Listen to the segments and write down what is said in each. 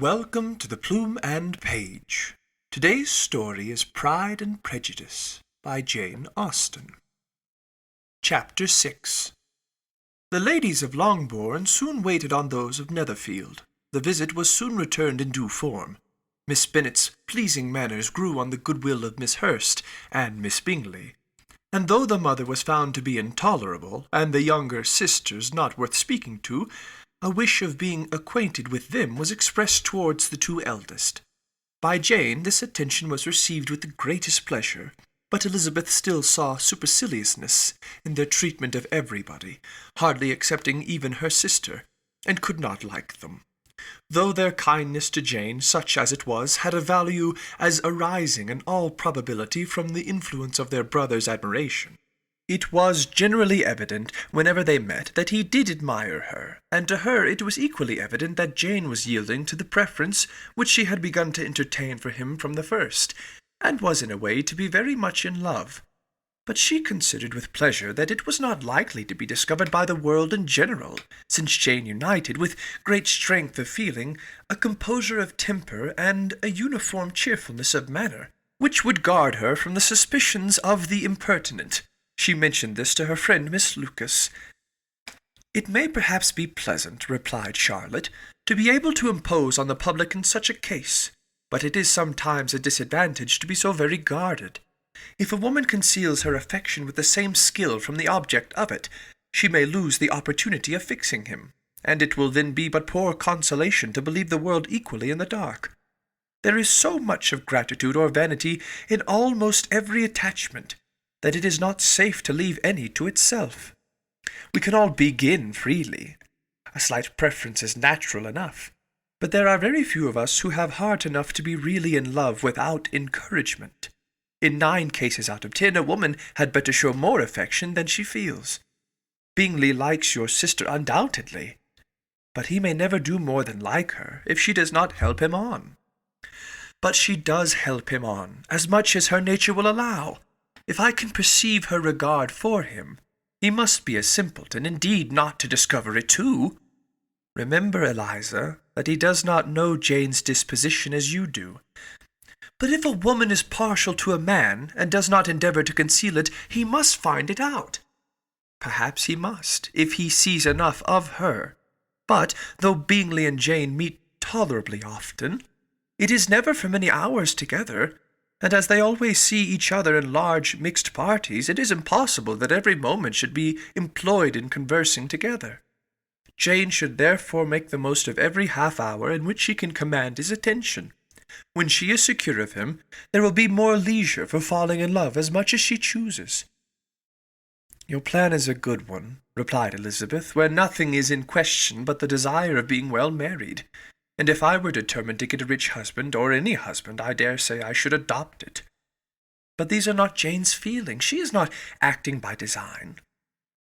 Welcome to the Plume and Page. Today's story is Pride and Prejudice by Jane Austen. Chapter 6. The ladies of Longbourn soon waited on those of Netherfield. The visit was soon returned in due form. Miss Bennet's pleasing manners grew on the goodwill of Miss Hurst and Miss Bingley, and though the mother was found to be intolerable, and the younger sisters not worth speaking to, a wish of being acquainted with them was expressed towards the two eldest. By Jane this attention was received with the greatest pleasure, but Elizabeth still saw superciliousness in their treatment of everybody, hardly excepting even her sister, and could not like them, though their kindness to Jane, such as it was, had a value as arising in all probability from the influence of their brother's admiration. It was generally evident, whenever they met, that he did admire her, and to her it was equally evident that Jane was yielding to the preference which she had begun to entertain for him from the first, and was in a way to be very much in love. But she considered with pleasure that it was not likely to be discovered by the world in general, since Jane united, with great strength of feeling, a composure of temper and a uniform cheerfulness of manner, which would guard her from the suspicions of the impertinent. She mentioned this to her friend Miss Lucas. "It may perhaps be pleasant," replied Charlotte, "to be able to impose on the public in such a case, but it is sometimes a disadvantage to be so very guarded. If a woman conceals her affection with the same skill from the object of it, she may lose the opportunity of fixing him, and it will then be but poor consolation to believe the world equally in the dark. There is so much of gratitude or vanity in almost every attachment, that it is not safe to leave any to itself. We can all begin freely. A slight preference is natural enough, but there are very few of us who have heart enough to be really in love without encouragement. In 9 cases out of 10, a woman had better show more affection than she feels. Bingley likes your sister undoubtedly, but he may never do more than like her if she does not help him on. But she does help him on, as much as her nature will allow. If I can perceive her regard for him, he must be a simpleton indeed not to discover it too. Remember, Eliza, that he does not know Jane's disposition as you do. But if a woman is partial to a man, and does not endeavour to conceal it, he must find it out. Perhaps he must, if he sees enough of her. But, though Bingley and Jane meet tolerably often, it is never for many hours together, and as they always see each other in large mixed parties, it is impossible that every moment should be employed in conversing together. Jane should therefore make the most of every half-hour in which she can command his attention. When she is secure of him, there will be more leisure for falling in love as much as she chooses." "Your plan is a good one," replied Elizabeth, "where nothing is in question but the desire of being well married. And if I were determined to get a rich husband, or any husband, I dare say I should adopt it. But these are not Jane's feelings. She is not acting by design.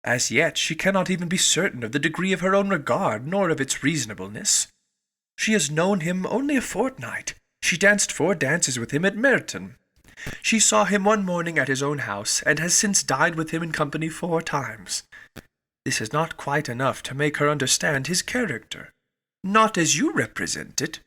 As yet she cannot even be certain of the degree of her own regard, nor of its reasonableness. She has known him only a fortnight. She danced 4 dances with him at Merton. She saw him one morning at his own house, and has since dined with him in company 4 times. This is not quite enough to make her understand his character. Not as you represent it.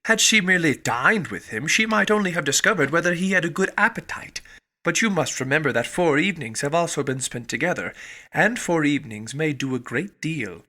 Had she merely dined with him, she might only have discovered whether he had a good appetite. But you must remember that 4 evenings have also been spent together, and 4 evenings may do a great deal."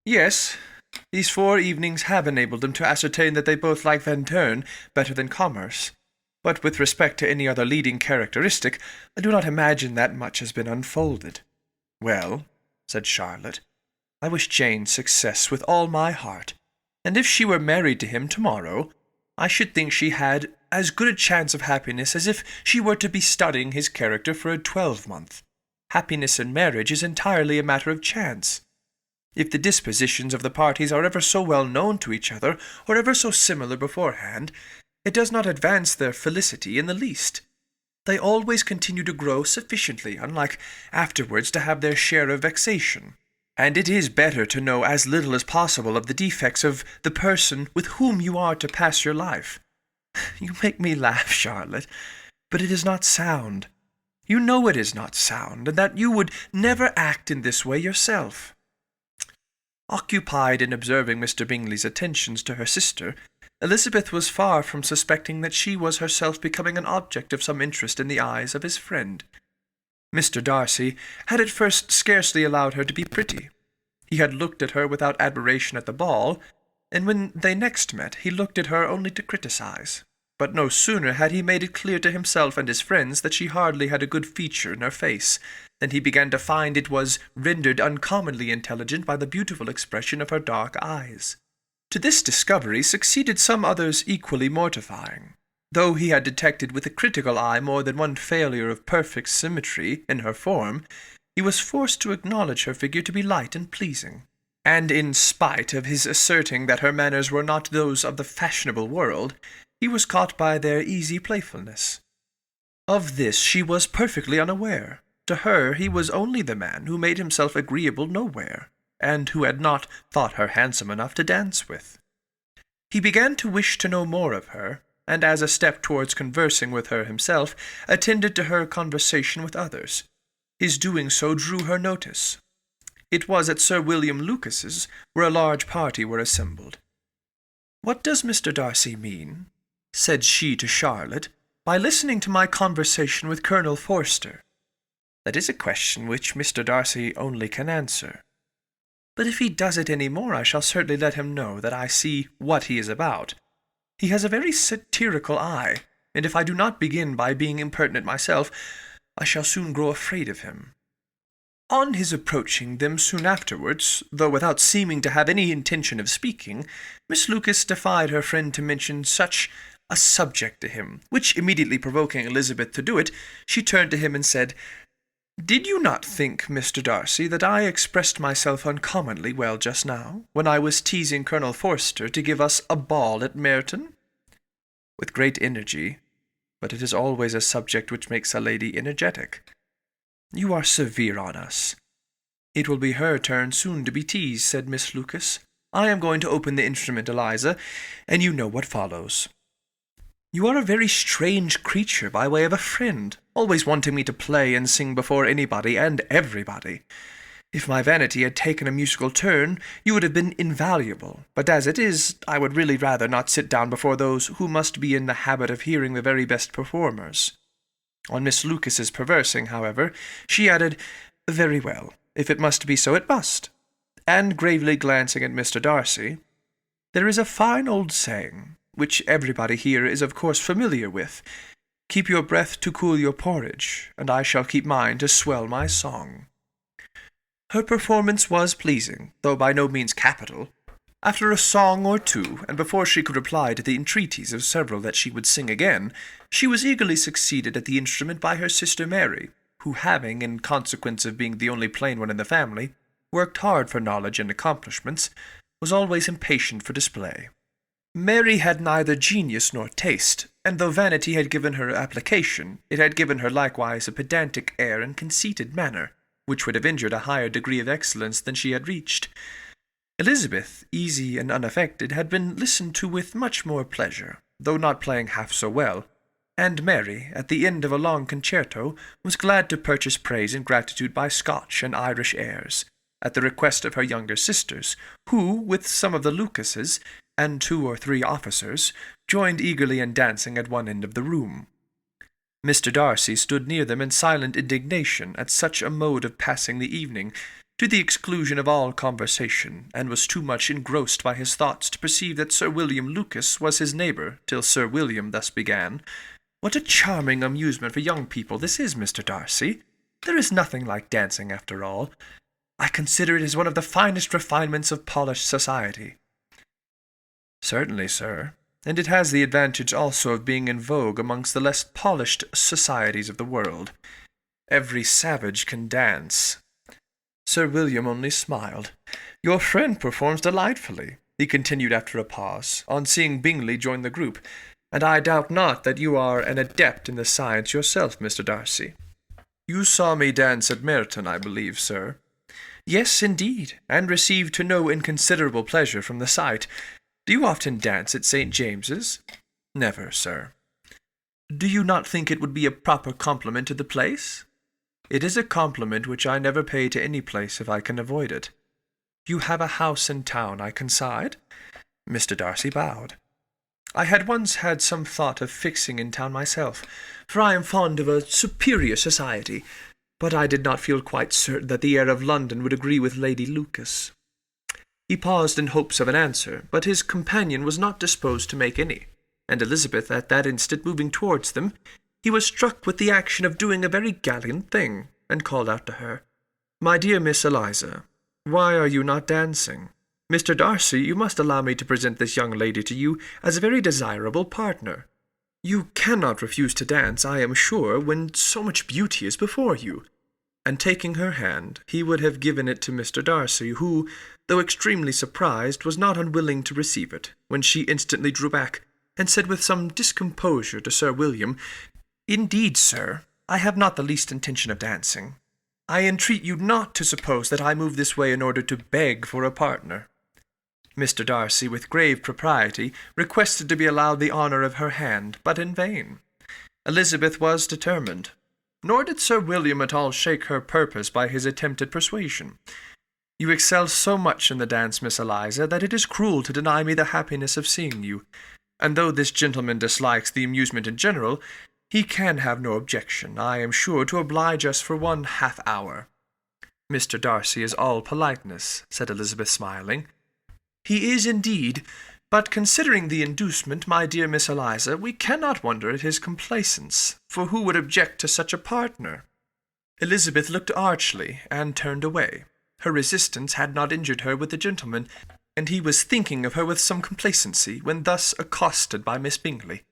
"Yes, these 4 evenings have enabled them to ascertain that they both like Vinterne better than commerce. But with respect to any other leading characteristic, I do not imagine that much has been unfolded." "Well," said Charlotte, "I wish Jane success with all my heart, and if she were married to him tomorrow, I should think she had as good a chance of happiness as if she were to be studying his character for a 12-month. Happiness in marriage is entirely a matter of chance. If the dispositions of the parties are ever so well known to each other, or ever so similar beforehand, it does not advance their felicity in the least. They always continue to grow sufficiently unlike afterwards to have their share of vexation. And it is better to know as little as possible of the defects of the person with whom you are to pass your life. You make me laugh, Charlotte, but it is not sound. You know it is not sound, and that you would never act in this way yourself." Occupied in observing Mr. Bingley's attentions to her sister, Elizabeth was far from suspecting that she was herself becoming an object of some interest in the eyes of his friend. Mr. Darcy had at first scarcely allowed her to be pretty. He had looked at her without admiration at the ball, and when they next met he looked at her only to criticize. But no sooner had he made it clear to himself and his friends that she hardly had a good feature in her face, than he began to find it was rendered uncommonly intelligent by the beautiful expression of her dark eyes. To this discovery succeeded some others equally mortifying. Though he had detected with a critical eye more than one failure of perfect symmetry in her form, he was forced to acknowledge her figure to be light and pleasing. And in spite of his asserting that her manners were not those of the fashionable world, he was caught by their easy playfulness. Of this she was perfectly unaware. To her he was only the man who made himself agreeable nowhere, and who had not thought her handsome enough to dance with. He began to wish to know more of her, and as a step towards conversing with her himself, attended to her conversation with others. His doing so drew her notice. It was at Sir William Lucas's, where a large party were assembled. "What does Mr. Darcy mean," said she to Charlotte, "by listening to my conversation with Colonel Forster?" "That is a question which Mr. Darcy only can answer. But if he does it any more, I shall certainly let him know that I see what he is about. He has a very satirical eye, and if I do not begin by being impertinent myself, I shall soon grow afraid of him." On his approaching them soon afterwards, though without seeming to have any intention of speaking, Miss Lucas defied her friend to mention such a subject to him, which immediately provoking Elizabeth to do it, she turned to him and said, "Did you not think, Mr. Darcy, that I expressed myself uncommonly well just now, when I was teasing Colonel Forster to give us a ball at Meryton?" "With great energy, but it is always a subject which makes a lady energetic." "You are severe on us." "It will be her turn soon to be teased," said Miss Lucas. "I am going to open the instrument, Eliza, and you know what follows." "You are a very strange creature by way of a friend, always wanting me to play and sing before anybody and everybody. If my vanity had taken a musical turn, you would have been invaluable, but as it is, I would really rather not sit down before those who must be in the habit of hearing the very best performers." On Miss Lucas's perversing, however, she added, "Very well, if it must be so, it must." And gravely glancing at Mr. Darcy, "There is a fine old saying, which everybody here is of course familiar with, 'Keep your breath to cool your porridge, and I shall keep mine to swell my song.'" Her performance was pleasing, though by no means capital. After a song or two, and before she could reply to the entreaties of several that she would sing again, she was eagerly succeeded at the instrument by her sister Mary, who having, in consequence of being the only plain one in the family, worked hard for knowledge and accomplishments, was always impatient for display. Mary had neither genius nor taste, and though vanity had given her application, it had given her likewise a pedantic air and conceited manner, which would have injured a higher degree of excellence than she had reached. Elizabeth, easy and unaffected, had been listened to with much more pleasure, though not playing half so well, and Mary, at the end of a long concerto, was glad to purchase praise and gratitude by Scotch and Irish airs, at the request of her younger sisters, who, with some of the Lucases, and 2 or 3 officers, joined eagerly in dancing at one end of the room. Mr. Darcy stood near them in silent indignation at such a mode of passing the evening, to the exclusion of all conversation, and was too much engrossed by his thoughts to perceive that Sir William Lucas was his neighbour, till Sir William thus began, "What a charming amusement for young people this is, Mr. Darcy! There is nothing like dancing after all. I consider it as one of the finest refinements of polished society." "Certainly, sir, and it has the advantage also of being in vogue amongst the less polished societies of the world. Every savage can dance." Sir William only smiled. "Your friend performs delightfully," he continued after a pause, on seeing Bingley join the group, "and I doubt not that you are an adept in the science yourself, Mr. Darcy." "You saw me dance at Meryton, I believe, sir?" "Yes, indeed, and received to no inconsiderable pleasure from the sight. Do you often dance at St. James's?" "Never, sir." "Do you not think it would be a proper compliment to the place?" "It is a compliment which I never pay to any place if I can avoid it." You have a house in town, I concede?" Mr. Darcy bowed. "I had once had some thought of fixing in town myself, for I am fond of a superior society, but I did not feel quite certain that the air of London would agree with Lady Lucas." He paused in hopes of an answer, but his companion was not disposed to make any, and Elizabeth at that instant moving towards them, he was struck with the action of doing a very gallant thing, and called out to her, "My dear Miss Eliza, why are you not dancing? Mr. Darcy, you must allow me to present this young lady to you as a very desirable partner. You cannot refuse to dance, I am sure, when so much beauty is before you." And taking her hand, he would have given it to Mr. Darcy, who, though extremely surprised, was not unwilling to receive it, when she instantly drew back, and said with some discomposure to Sir William, "Indeed, sir, I have not the least intention of dancing. I entreat you not to suppose that I move this way in order to beg for a partner." Mr. Darcy, with grave propriety, requested to be allowed the honour of her hand, but in vain. Elizabeth was determined, nor did Sir William at all shake her purpose by his attempted persuasion. "You excel so much in the dance, Miss Eliza, that it is cruel to deny me the happiness of seeing you, and though this gentleman dislikes the amusement in general, he can have no objection, I am sure, to oblige us for 1/2 hour." "Mr. Darcy is all politeness," said Elizabeth, smiling. "He is indeed, but considering the inducement, my dear Miss Eliza, we cannot wonder at his complaisance, for who would object to such a partner?" Elizabeth looked archly, and turned away. Her resistance had not injured her with the gentleman, and he was thinking of her with some complacency, when thus accosted by Miss Bingley.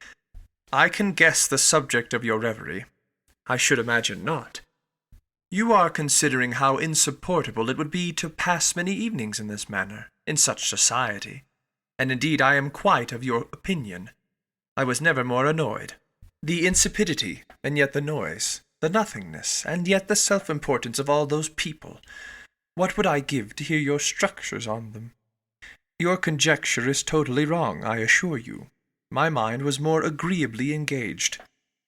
"I can guess the subject of your reverie." "I should imagine not." "You are considering how insupportable it would be to pass many evenings in this manner, in such society. And indeed I am quite of your opinion. I was never more annoyed. The insipidity, and yet the noise, the nothingness, and yet the self-importance of all those people. What would I give to hear your strictures on them? Your conjecture is totally wrong, I assure you. My mind was more agreeably engaged.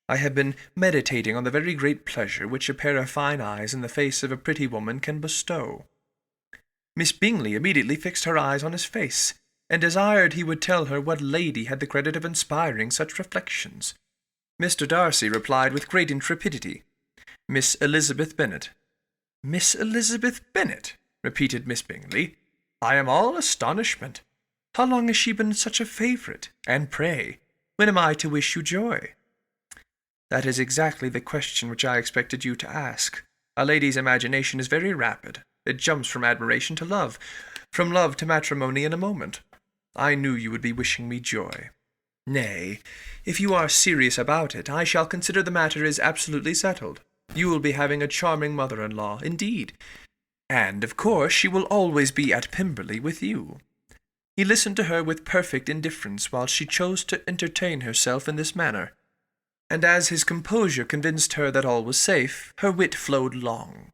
I have been meditating on the very great pleasure which a pair of fine eyes in the face of a pretty woman can bestow." Miss Bingley immediately fixed her eyes on his face, and desired he would tell her what lady had the credit of inspiring such reflections. Mr. Darcy replied with great intrepidity, "Miss Elizabeth Bennet." "Miss Elizabeth Bennet?" repeated Miss Bingley. "I am all astonishment. How long has she been such a favourite? And pray, when am I to wish you joy?" "That is exactly the question which I expected you to ask. A lady's imagination is very rapid. It jumps from admiration to love, from love to matrimony in a moment. I knew you would be wishing me joy. Nay, if you are serious about it, I shall consider the matter is absolutely settled. You will be having a charming mother-in-law, indeed. And, of course, she will always be at Pemberley with you." He listened to her with perfect indifference while she chose to entertain herself in this manner, and as his composure convinced her that all was safe, her wit flowed long,